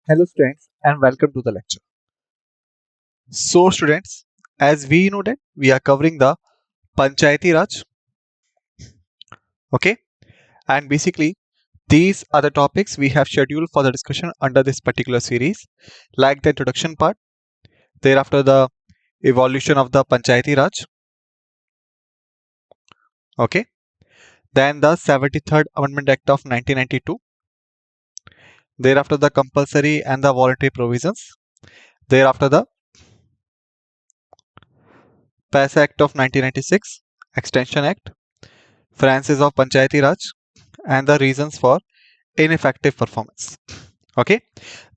Hello students and welcome to the lecture. So students, as we know that we are covering the Panchayati Raj, okay? And basically these are the topics we have scheduled for the discussion under this particular series, like the introduction part, thereafter the evolution of the Panchayati Raj, okay? Then the 73rd Amendment Act of 1992, thereafter the compulsory and the voluntary provisions, thereafter the PAS Act of 1996, Extension Act, Francis of Panchayati Raj, and the reasons for ineffective performance. Okay,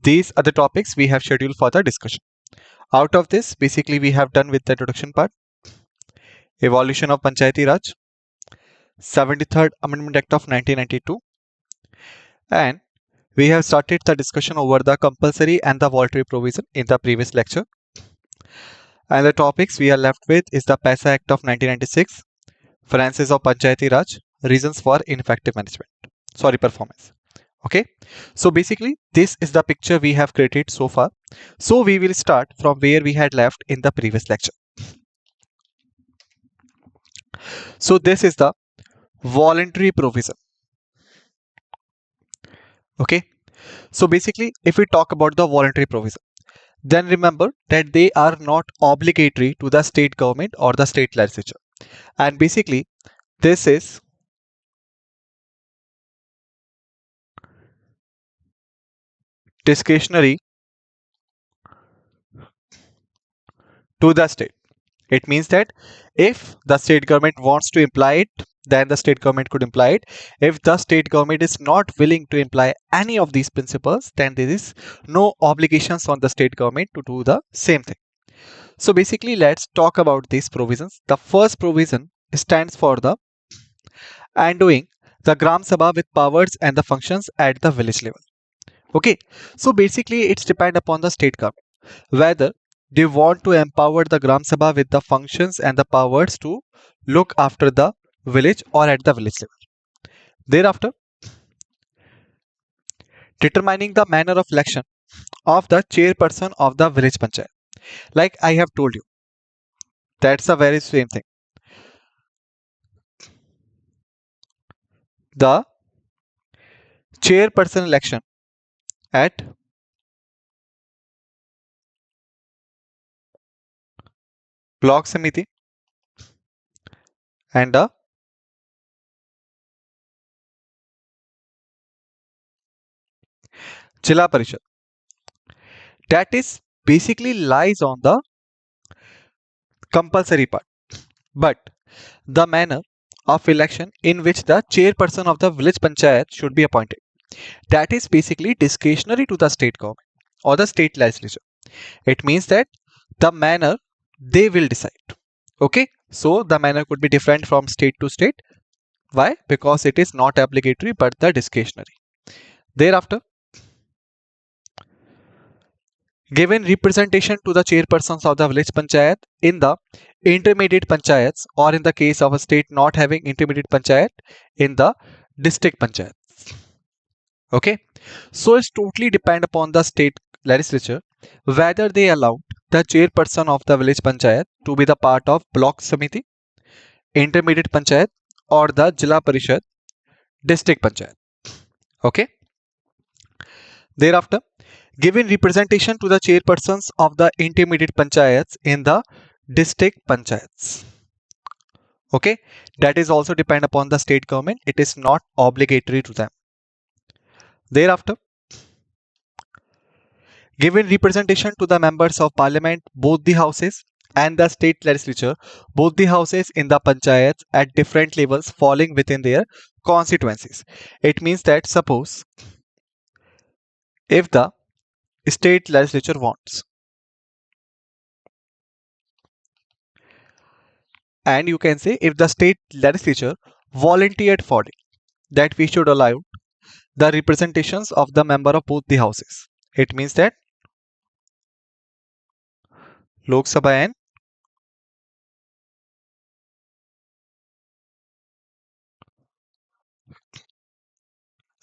these are the topics we have scheduled for the discussion. Out of this, basically we have done with the introduction part, evolution of Panchayati Raj, 73rd Amendment Act of 1992, and we have started the discussion over the compulsory and the voluntary provision in the previous lecture. And the topics we are left with is the PASA Act of 1996, Francis of Panchayati Raj, reasons for ineffective management, performance. Okay, so basically this is the picture we have created so far. So we will start from where we had left in the previous lecture. So this is the voluntary provision. Okay, so basically if we talk about the voluntary provision, then remember that they are not obligatory to the state government or the state legislature, and basically this is discretionary to the state. It means that if the state government wants to imply it, then the state government could imply it. If the state government is not willing to imply any of these principles, then there is no obligations on the state government to do the same thing. So basically, let's talk about these provisions. The first provision stands for the endowing the Gram Sabha with powers and the functions at the village level. Okay, so basically it's depend upon the state government whether they want to empower the Gram Sabha with the functions and the powers to look after the village or at the village level. Thereafter, determining the manner of election of the chairperson of the village panchayat. Like I have told you, that's the very same thing. The chairperson election at block samiti and the Jila Parishad. That is basically lies on the compulsory part. But the manner of election in which the chairperson of the village panchayat should be appointed, that is basically discretionary to the state government or the state legislature. It means that the manner they will decide. Okay, so the manner could be different from state to state. Why? Because it is not obligatory but the discretionary. Thereafter, given representation to the chairpersons of the village panchayat in the intermediate panchayats, or in the case of a state not having intermediate panchayat, in the district panchayat. Okay, so it's totally depend upon the state legislature whether they allow the chairperson of the village panchayat to be the part of block samiti, intermediate panchayat, or the Jila Parishad, district panchayat. Okay, thereafter, giving representation to the chairpersons of the intermediate panchayats in the district panchayats. Okay, that is also depend upon the state government. It is not obligatory to them. Thereafter, giving representation to the members of parliament, both the houses, and the state legislature, both the houses in the panchayats at different levels falling within their constituencies. It means that suppose if the state legislature wants, and you can say if the state legislature volunteered for it, that we should allow the representations of the member of both the houses. It means that Lok Sabha and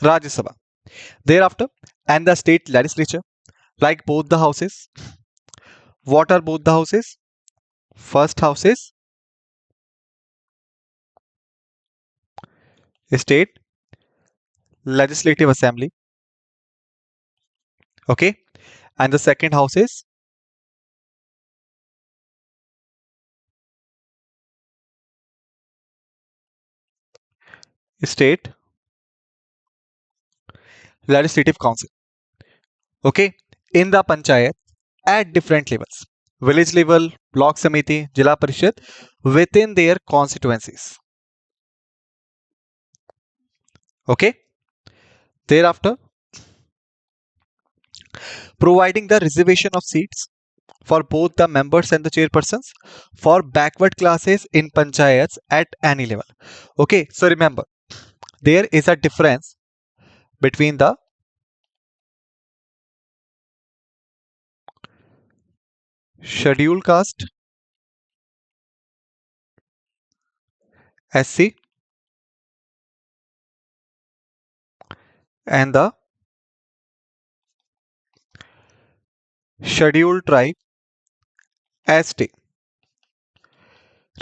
Rajya Sabha. Thereafter, and the state legislature like both the houses. What are both the houses? First house is state legislative assembly. Okay. And the second house is state legislative council. Okay. In the panchayat at different levels. Village level, block samiti, jila parishad within their constituencies. Okay. Thereafter, providing the reservation of seats for both the members and the chairpersons for backward classes in panchayats at any level. Okay, so remember, there is a difference between the scheduled caste SC and the scheduled tribe ST.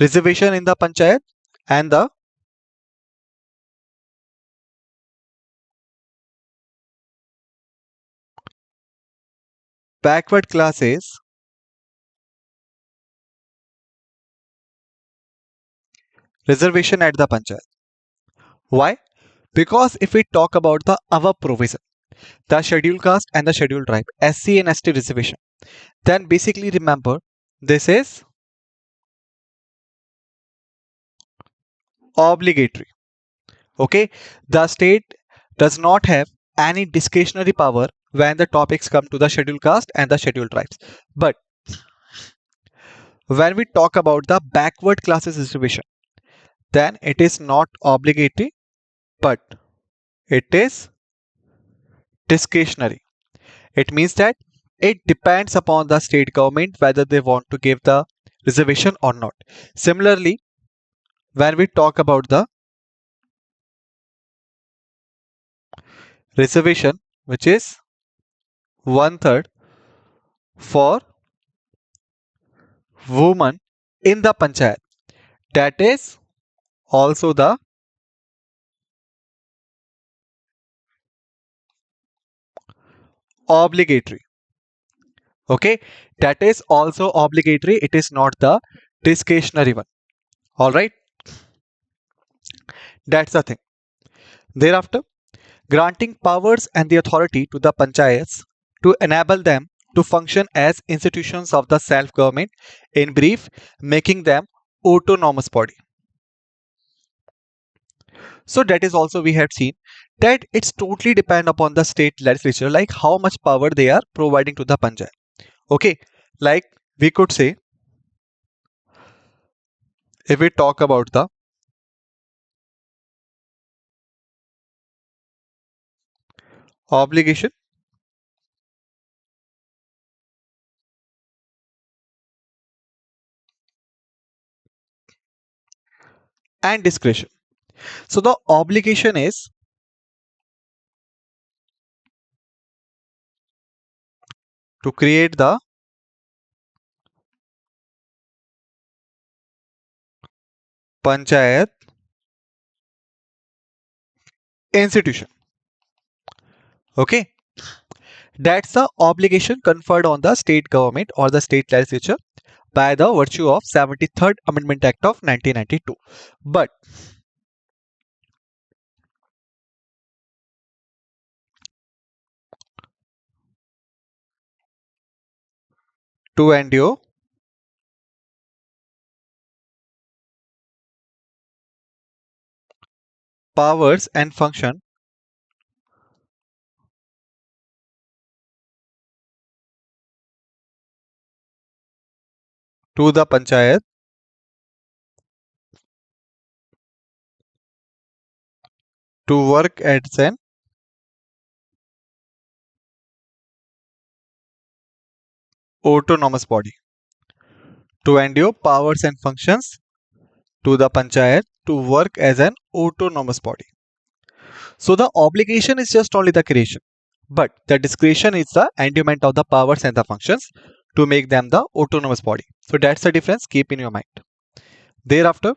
Reservation in the panchayat and the backward classes reservation at the panchayat. Why? Because if we talk about the our provision, the scheduled caste and the scheduled tribe, SC and ST reservation, then basically remember this is obligatory. Okay, the state does not have any discretionary power when the topics come to the scheduled caste and the scheduled tribes. But when we talk about the backward classes reservation, then it is not obligatory, but it is discretionary. It means that it depends upon the state government whether they want to give the reservation or not. Similarly, when we talk about the reservation, which is 1/3 for women in the panchayat, that is also the obligatory. Okay, that is also obligatory. It is not the discretionary one. All right, that's the thing. Thereafter, granting powers and the authority to the panchayats to enable them to function as institutions of the self-government. In brief, making them autonomous body. So that is also we have seen that it's totally depend upon the state legislature, like how much power they are providing to the panchayat. Okay, like we could say, if we talk about the obligation and discretion. So the obligation is to create the panchayat institution. Okay, that's the obligation conferred on the state government or the state legislature by the virtue of 73rd Amendment Act of 1992. But to endure powers and function to the panchayat to work as an autonomous body. To endure powers and functions to the panchayat to work as an autonomous body. So the obligation is just only the creation, but the discretion is the endowment of the powers and the functions to make them the autonomous body. So that's the difference, keep in your mind. Thereafter,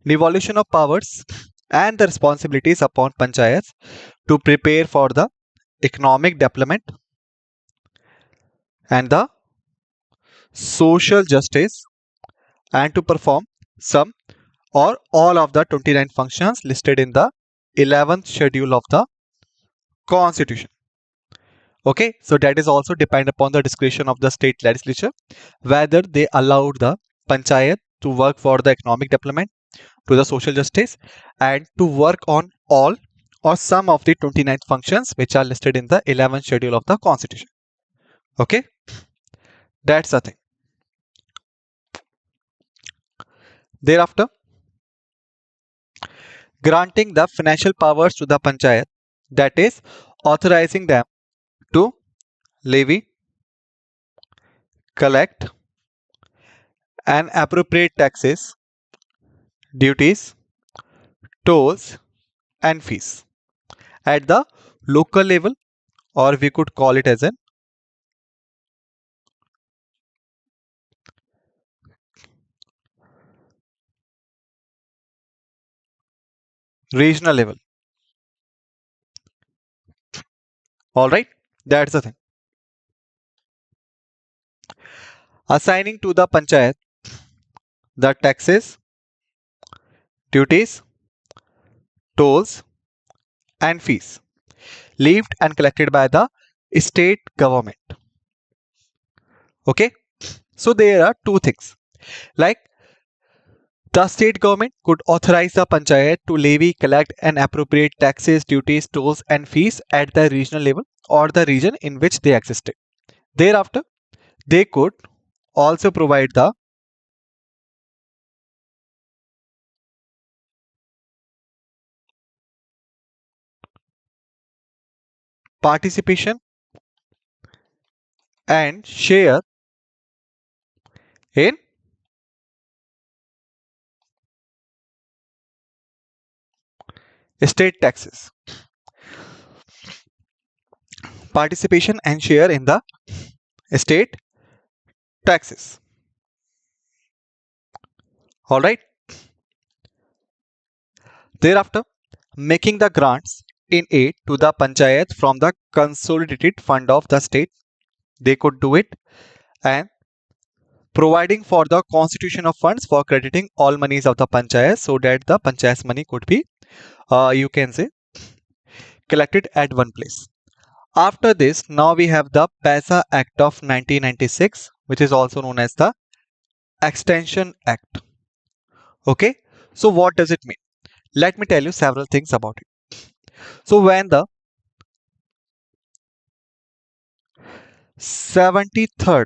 devolution of powers and the responsibilities upon panchayats to prepare for the economic development and the social justice and to perform some or all of the 29 functions listed in the 11th schedule of the constitution. Okay, so that is also depend upon the discretion of the state legislature whether they allowed the panchayat to work for the economic development, to the social justice, and to work on all or some of the 29 functions which are listed in the 11th schedule of the constitution. Okay, that's the thing. Thereafter, granting the financial powers to the panchayat, that is authorizing them to levy, collect and appropriate taxes, duties, tolls and fees at the local level, or we could call it as an regional level. All right, that's the thing. Assigning to the panchayat the taxes, duties, tolls and fees levied and collected by the state government. Okay, so there are two things, like the state government could authorize the panchayat to levy, collect and appropriate taxes, duties, tolls and fees at the regional level or the region in which they existed. Thereafter, they could also provide the participation and share in state taxes. Participation and share in the state taxes. All right. Thereafter, making the grants in aid to the panchayat from the consolidated fund of the state, they could do it, and providing for the constitution of funds for crediting all monies of the panchayat so that the panchayat's money could be, you can say, collected at one place. After this, now we have the PASA Act of 1996, which is also known as the Extension Act. Okay, so what does it mean? Let me tell you several things about it. So when the 73rd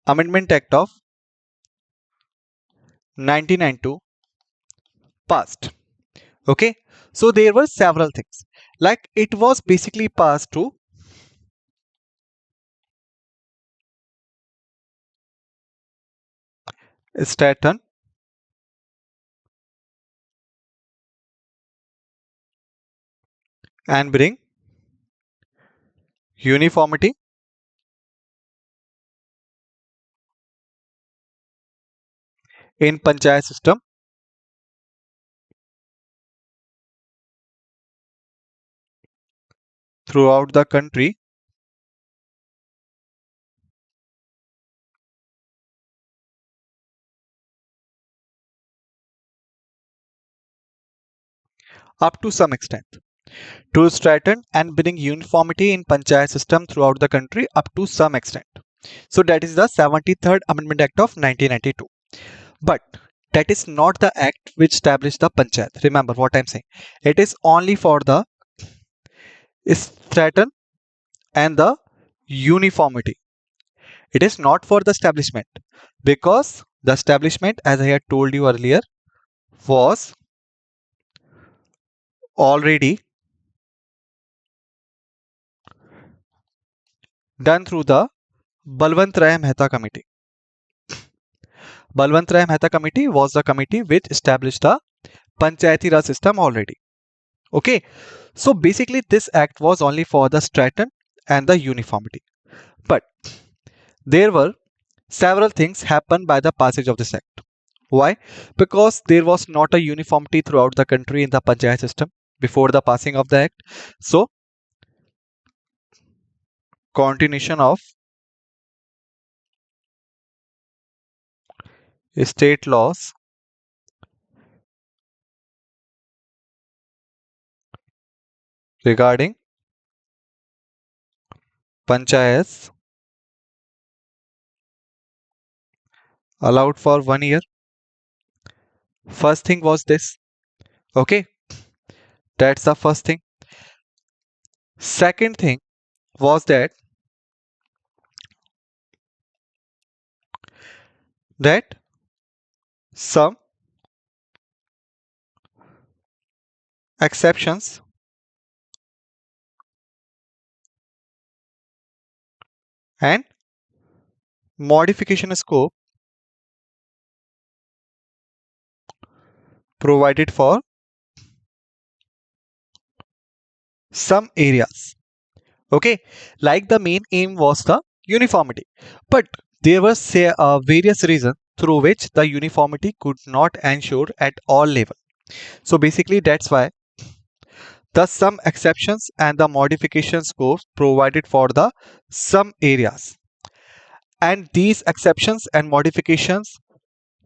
Amendment Act of 1992 passed, okay, so there were several things, like it was basically passed to strengthen and bring uniformity in panchayat system throughout the country up to some extent, to strengthen and bring uniformity in panchayat system throughout the country up to some extent. So that is the 73rd Amendment Act of 1992. But that is not the act which established the panchayat. Remember what I'm saying. It is only for the strengthen and the uniformity. It is not for the establishment, because the establishment, as I had told you earlier, was already done through the Balwant Rai Mehta Committee. Balwant Rai Mehta Committee was the committee which established the Panchayati Raj system already. Okay, so basically this act was only for the straighten and the uniformity. But there were several things happened by the passage of this act. Why? Because there was not a uniformity throughout the country in the Panchayat system before the passing of the act. So continuation of state laws regarding panchayats allowed for 1 year. First thing was this. Okay, that's the first thing. Second thing was that some exceptions and modification scope provided for some areas. Okay, like the main aim was the uniformity, but there were various reasons through which the uniformity could not ensure at all level. So basically that's why the some exceptions and the modification scopes provided for the some areas, and these exceptions and modifications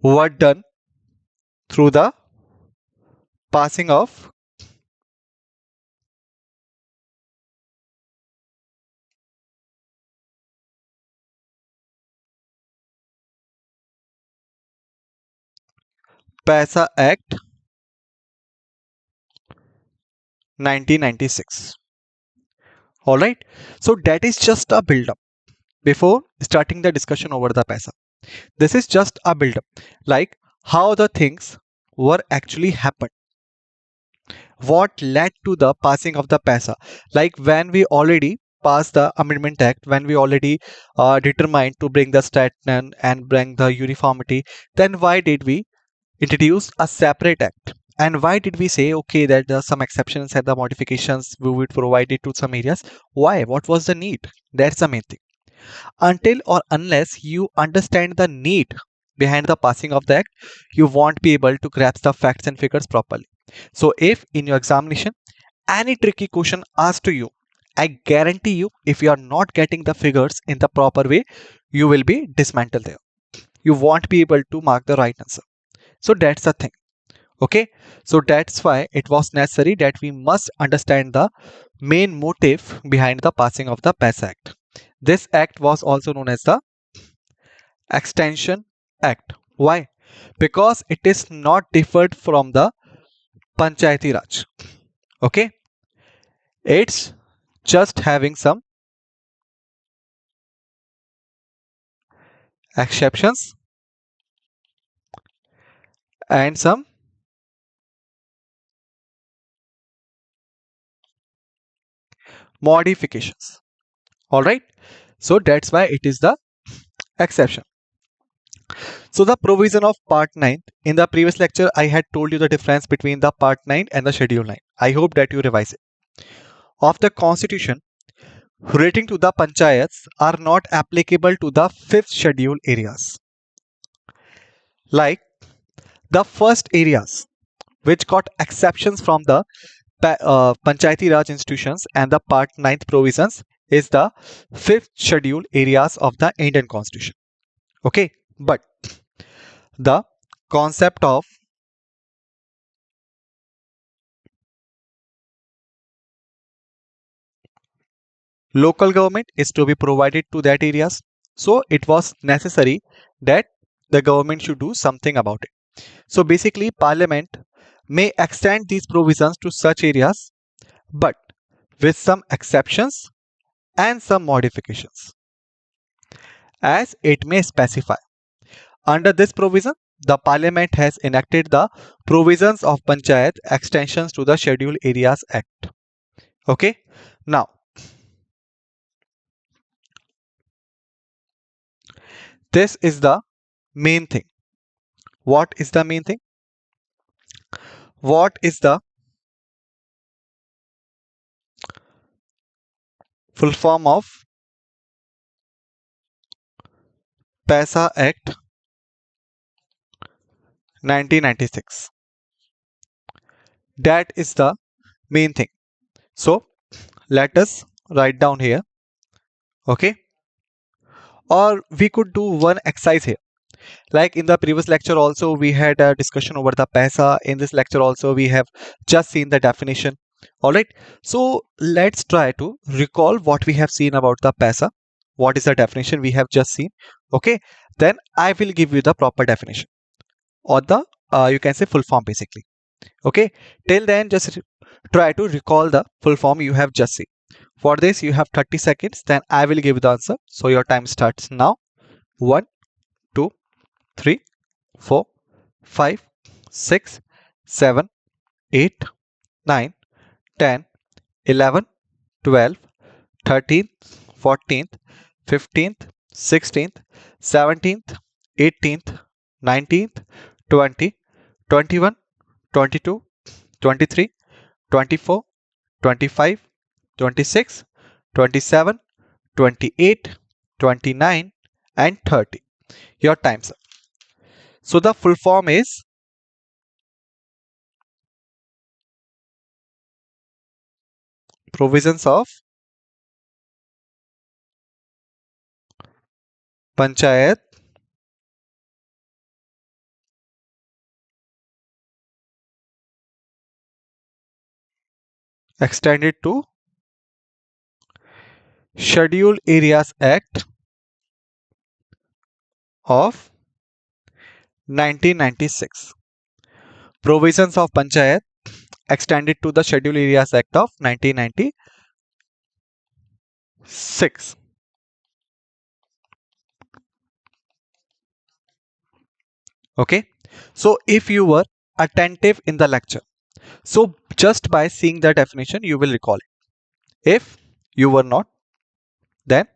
were done through the passing of PASA Act 1996. Alright, so that is just a build up before starting the discussion over the PASA. This is just a build up, like how the things were actually happened. What led to the passing of the PASA? Like when we already passed the Amendment Act, when we already determined to bring the statin and bring the uniformity, then why did we introduce a separate act? And why did we say, okay, that there are some exceptions and the modifications we would provide it to some areas? Why? What was the need? That's the main thing. Until or unless you understand the need behind the passing of the act, you won't be able to grasp the facts and figures properly. So if in your examination any tricky question asked to you, I guarantee you, if you are not getting the figures in the proper way, you will be dismantled there. You won't be able to mark the right answer. So that's the thing. Okay, so that's why it was necessary that we must understand the main motive behind the passing of the PASS Act. This act was also known as the Extension Act. Why? Because it is not differed from the Panchayati Raj. Okay, it's just having some exceptions and some modifications. All right, so that's why it is the exception. So the provision of part 9, in the previous lecture I had told you the difference between the part 9 and the schedule 9. I hope that you revise it. Of the constitution relating to the panchayats are not applicable to the 5th schedule areas. Like the first areas which got exceptions from the Panchayati Raj institutions and the part 9th provisions is the 5th schedule areas of the Indian constitution. Okay, but the concept of local government is to be provided to that areas. So it was necessary that the government should do something about it. So basically parliament may extend these provisions to such areas, but with some exceptions and some modifications, as it may specify. Under this provision, the parliament has enacted the provisions of Panchayat extensions to the Scheduled Areas Act. Okay, now this is the main thing. What is the main thing? What is the full form of PAISA Act 1996? That is the main thing. So let us write down here. Okay. Or we could do one exercise here. Like in the previous lecture also we had a discussion over the PAISA. In this lecture also we have just seen the definition. Alright, so let's try to recall what we have seen about the PAISA. What is the definition we have just seen? Okay, then I will give you the proper definition or the you can say full form basically. Okay, till then just try to recall the full form you have just seen. For this you have 30 seconds, then I will give you the answer. So your time starts now. 1, 2, 3, 4, 5, 6, 7, 8, 9, 10, 11, 12, 13th, 14th, 15th, 16th, 17th, 18th, 19th, 20, 21, 22, 23, 24, 25, 26, 27, 28, 29, and 30. Your time's up. So the full form is Provisions of Panchayat extended to Scheduled Areas Act of 1996. Provisions of Panchayat extended to the Scheduled Areas Act of 1996. Okay, so if you were attentive in the lecture, so just by seeing the definition you will recall it. If you were not, then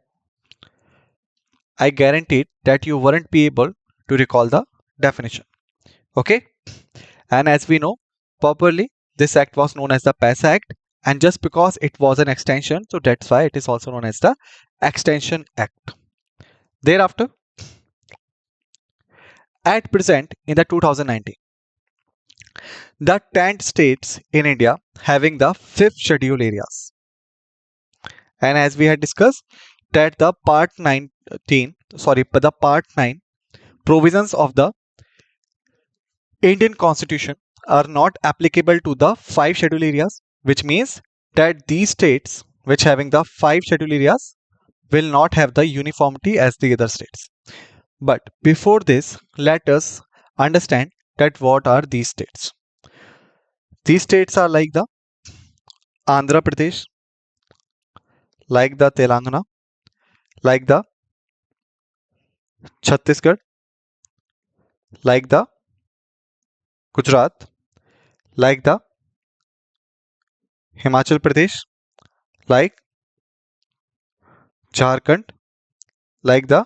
I guarantee that you weren't be able to recall the definition. Okay, and as we know properly, this act was known as the PAISA Act, and just because it was an extension, so that's why it is also known as the Extension Act. Thereafter, at present in the 2019, the 10 states in India having the 5th schedule areas. And as we had discussed that the part 9 provisions of the Indian Constitution are not applicable to the 5 schedule areas, which means that these states which having the 5 schedule areas will not have the uniformity as the other states. But before this, let us understand that what are these states. These states are like the Andhra Pradesh, like the Telangana, like the Chhattisgarh, like the Gujarat, like the Himachal Pradesh, like Jharkhand, like the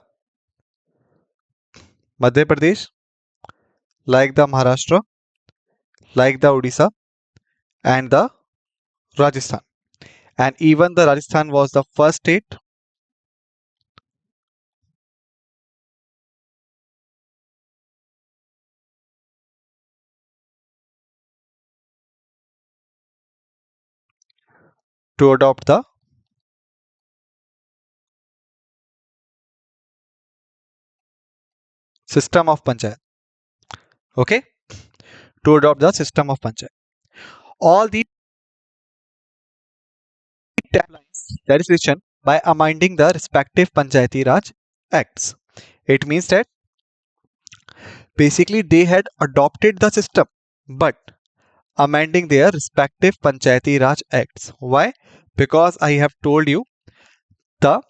Madhya Pradesh, like the Maharashtra, like the Odisha, and the Rajasthan. And even the Rajasthan was the first state to adopt the system of Panchayat. Okay, to adopt the system of Panchayat. All these taglines that is written by amending the respective Panchayati Raj Acts. It means that basically they had adopted the system but amending their respective Panchayati Raj Acts. Why? Because I have told you the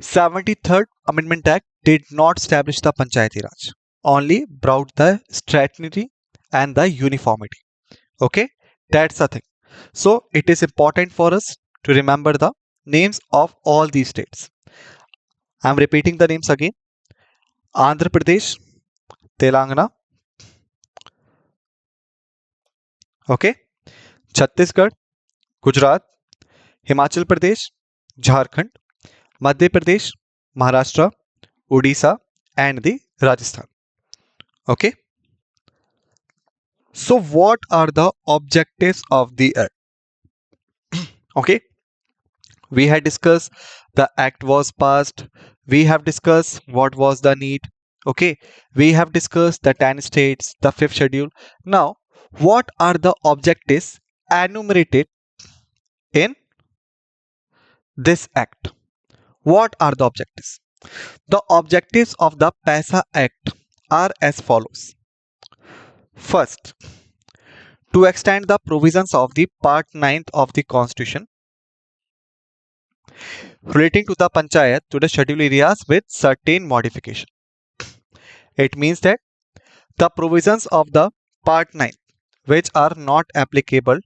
73rd Amendment Act did not establish the Panchayati Raj, only brought the stringency and the uniformity. Okay, that's the thing. So it is important for us to remember the names of all these states. I'm repeating the names again: Andhra Pradesh, Telangana, Okay, Chhattisgarh, Gujarat, Himachal Pradesh, Jharkhand, Madhya Pradesh, Maharashtra, Odisha, and the Rajasthan. Okay, so what are the objectives of the act? Okay, we had discussed the act was passed. We have discussed what was the need. Okay, we have discussed the 10 states, the fifth schedule. Now, what are the objectives enumerated in this act? What are the objectives? The objectives of the PASA Act are as follows. First, to extend the provisions of the Part 9th of the Constitution relating to the Panchayat to the scheduled areas with certain modification. It means that the provisions of the Part 9 which are not applicable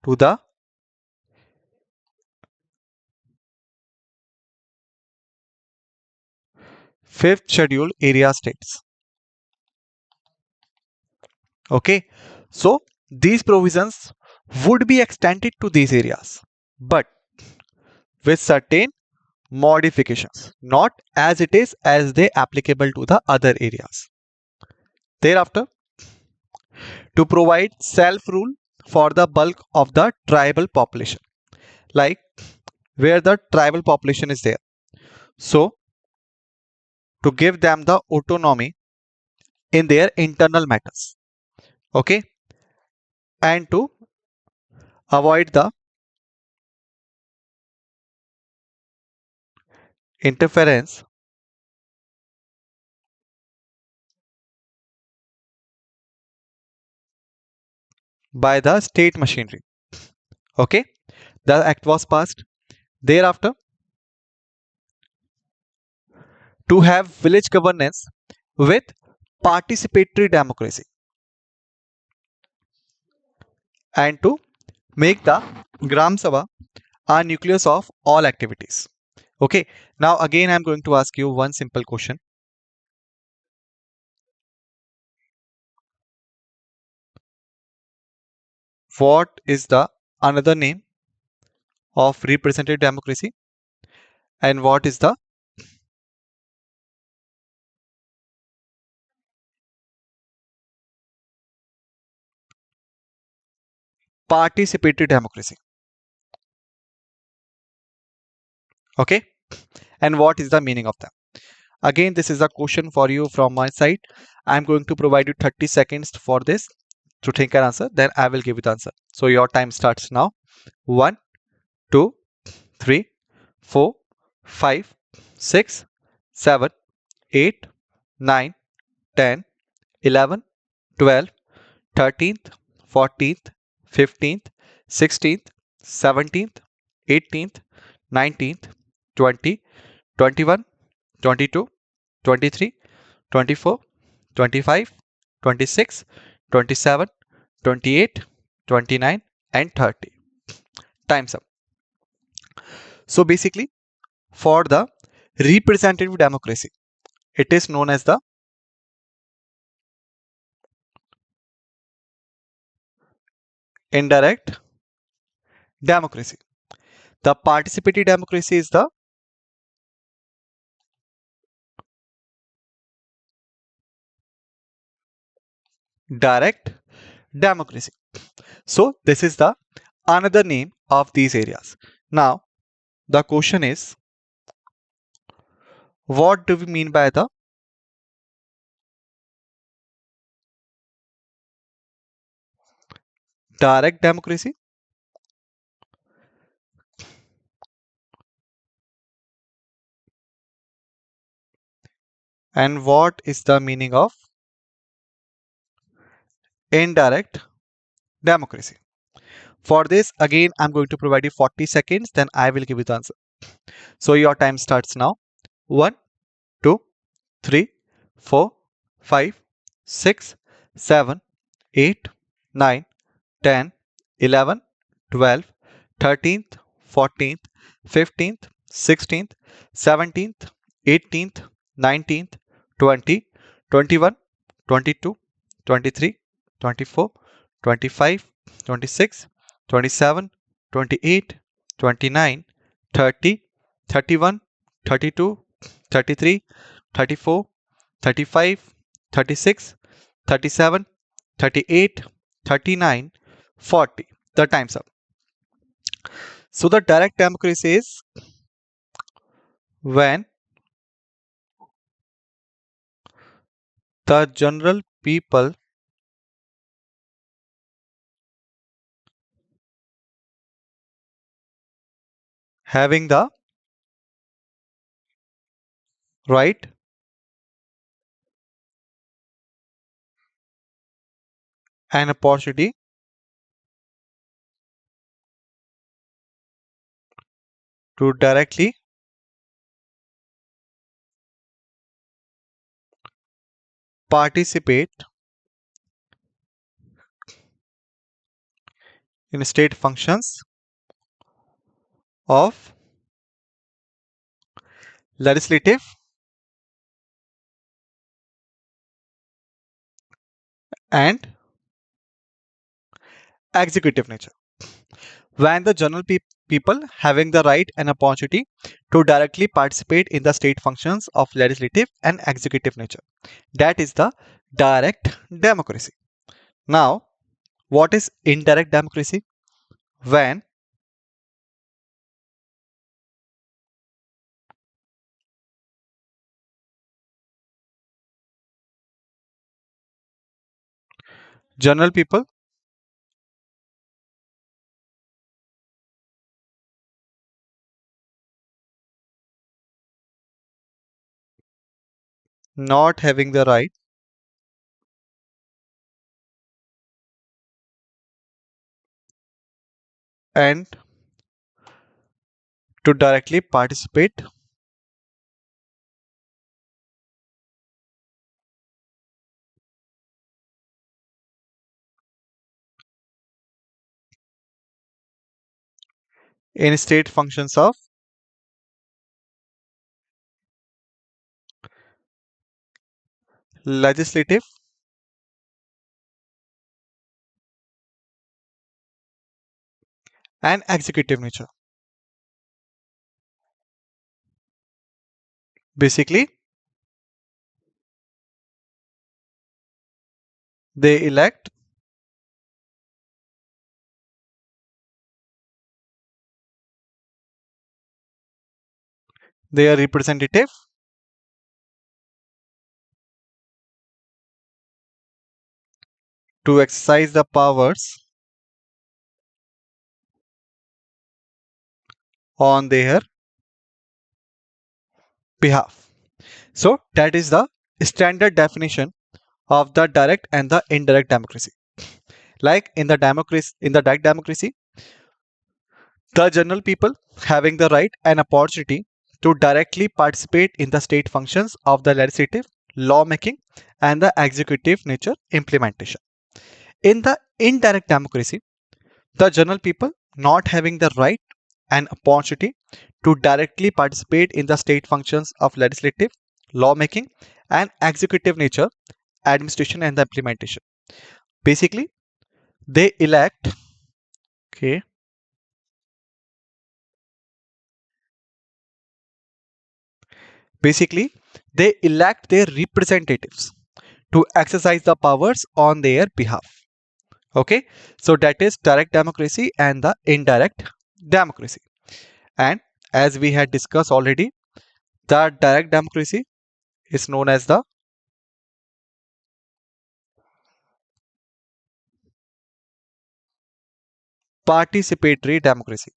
to the fifth schedule area states. Okay, so these provisions would be extended to these areas, but with certain modifications, not as it is as they applicable to the other areas. Thereafter, to provide self-rule for the bulk of the tribal population, like where the tribal population is there. So, to give them the autonomy in their internal matters. Okay, and to avoid the interference by the state machinery. Okay, the act was passed. Thereafter, to have village governance with participatory democracy and to make the Gram Sabha a nucleus of all activities. Okay, now again I'm going to ask you one simple question. What is the another name of representative democracy and what is the participatory democracy? Okay, and what is the meaning of them? Again, this is a question for you from my side. I'm going to provide you 30 seconds for this to think and answer, then I will give you the answer. So your time starts now. 1, 2, 3, 4, 5, 6, 7, 8, 9, 10, 11, 12, 13th, 14th, 15th, 16th, 17th, 18th, 19th, 20, 21, 22, 23, 24, 25, 26, 27, 28, 29, and 30. Time's up. So basically, for the representative democracy, it is known as the indirect democracy. The participatory democracy is the direct democracy. So this is the another name of these areas. Now the question is, what do we mean by the direct democracy and what is the meaning of indirect democracy? For this, again, I'm going to provide you 40 seconds, then I will give you the answer. So your time starts now. 1, 2, 3, 4, 5, 6, 7, 8, 9, 10, 11, 12, 13th, 14th, 15th, 16th, 17th, 18th, 19th, 20, 21, 22, 23, 24, 25, 26, 27, 28, 29, 30, 31, 32, 33, 34, 35, 36, 37, 38, 39, 40. The time's up. So the direct democracy is when the general people having the right and opportunity to directly participate in state functions of legislative and executive nature. When the general people having the right and opportunity to directly participate in the state functions of legislative and executive nature. That is the direct democracy. Now, what is indirect democracy? When general people not having the right and to directly participate in state functions of legislative and executive nature. Basically, they elect their representative to exercise the powers on their behalf. So that is the standard definition of the direct and the indirect democracy. Like in the direct democracy, the general people having the right and opportunity to directly participate in the state functions of the legislative, lawmaking, and the executive nature implementation. In the indirect democracy, the general people not having the right and opportunity to directly participate in the state functions of legislative, lawmaking, and executive nature, administration, and the implementation. Basically, they elect, okay, basically, they elect their representatives to exercise the powers on their behalf. Okay, so that is direct democracy and the indirect democracy. And as we had discussed already, the direct democracy is known as the participatory democracy,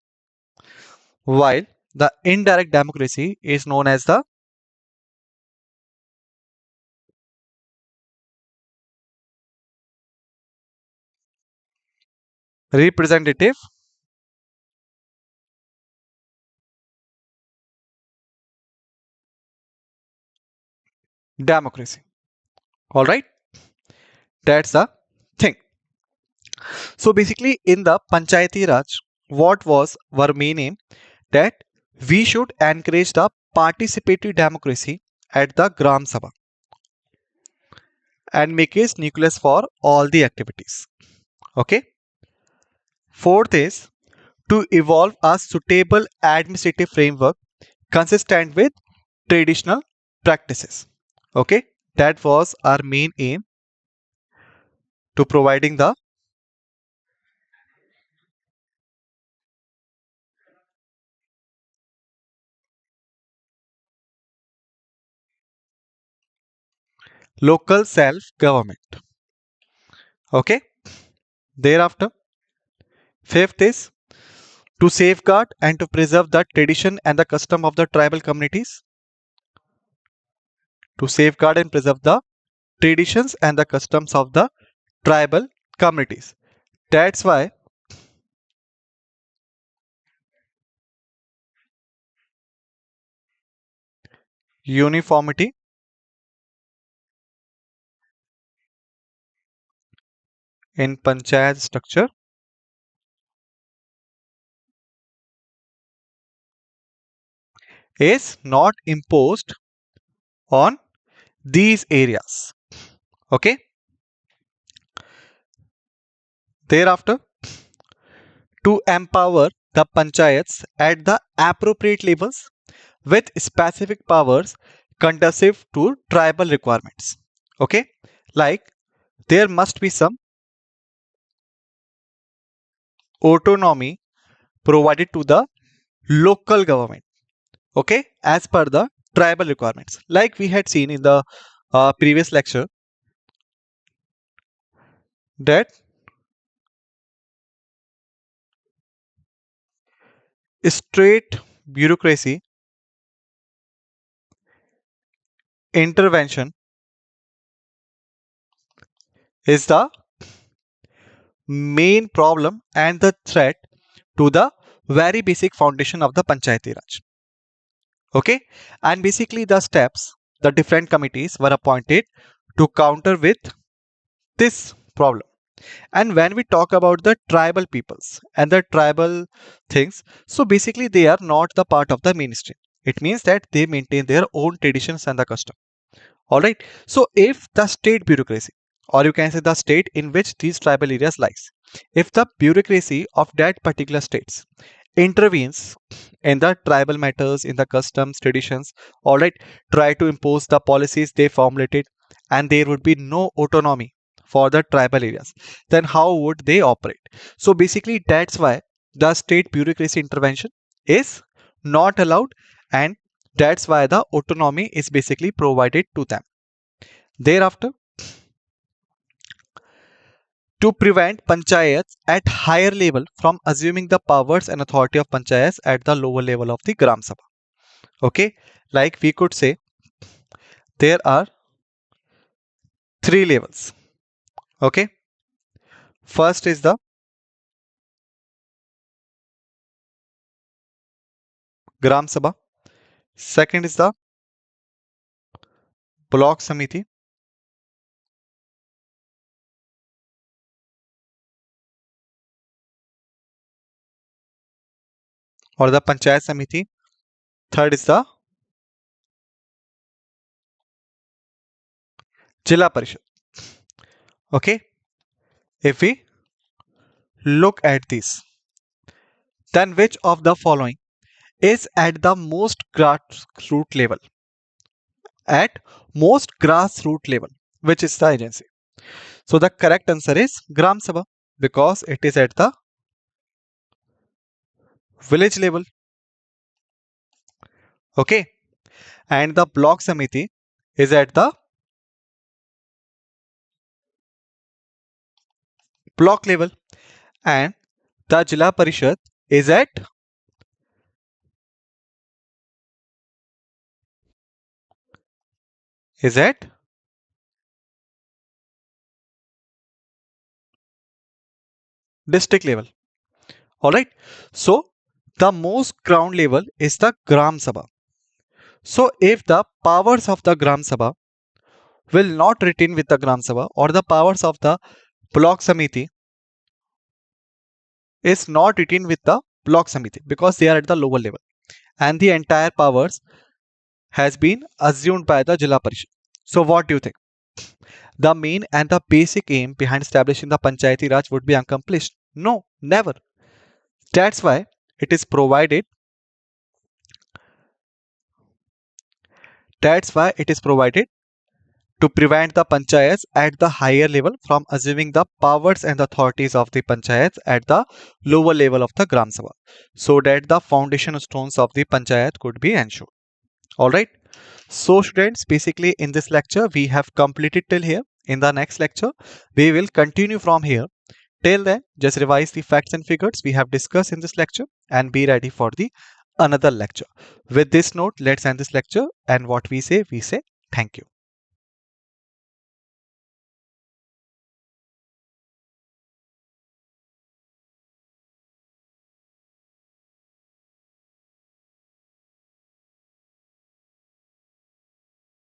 while the indirect democracy is known as the representative democracy. All right, that's the thing. So basically, in the Panchayati Raj, what was our main aim? That we should encourage the participatory democracy at the Gram Sabha and make it nucleus for all the activities. Okay. Fourth is to evolve a suitable administrative framework consistent with traditional practices. Okay, that was our main aim to providing the local self-government. Okay, thereafter, fifth is to safeguard and to preserve the tradition and the custom of the tribal communities. To safeguard and preserve the traditions and the customs of the tribal communities. That's why uniformity in panchayat structure is not imposed on these areas. Okay, thereafter, to empower the panchayats at the appropriate levels with specific powers conducive to tribal requirements. Okay, like there must be some autonomy provided to the local government. Okay, as per the tribal requirements, like we had seen in the previous lecture, that straight bureaucracy intervention is the main problem and the threat to the very basic foundation of the Panchayati Raj. Okay, and basically the steps, the different committees were appointed to counter with this problem. And when we talk about the tribal peoples and the tribal things, so basically they are not the part of the mainstream. It means that they maintain their own traditions and the custom. All right. So if the state bureaucracy, or you can say the state in which these tribal areas lies, if the bureaucracy of that particular states intervenes in the tribal matters, in the customs, traditions, all right, try to impose the policies they formulated, and there would be no autonomy for the tribal areas, then how would they operate? So basically, that's why the state bureaucracy intervention is not allowed, and that's why the autonomy is basically provided to them. Thereafter, to prevent panchayats at higher level from assuming the powers and authority of panchayats at the lower level of the gram sabha. Okay, like we could say there are three levels. Okay, first is the gram sabha, second is the block samiti, or the panchayat samiti, third is the jila parishad. Okay, if we look at this, then which of the following is at the most grassroots level? At most grassroots level, which is the agency? So the correct answer is gram sabha, because it is at the village level. Okay, and the block samiti is at the block level, and the jila parishad is at district level. All right, so the most ground level is the gram sabha. So if the powers of the gram sabha will not retain with the gram sabha, or the powers of the block samiti is not retained with the block samiti, because they are at the lower level, and the entire powers has been assumed by the jila parishad. So what do you think? The main and the basic aim behind establishing the Panchayati Raj would be accomplished? No, never. That's why it is provided. That's why it is provided to prevent the panchayats at the higher level from assuming the powers and authorities of the panchayats at the lower level of the Gram Sabha, so that the foundation stones of the panchayat could be ensured. Alright. So students, basically in this lecture we have completed till here. In the next lecture we will continue from here. Till then, just revise the facts and figures we have discussed in this lecture and be ready for the another lecture. With this note, let's end this lecture, and what we say thank you.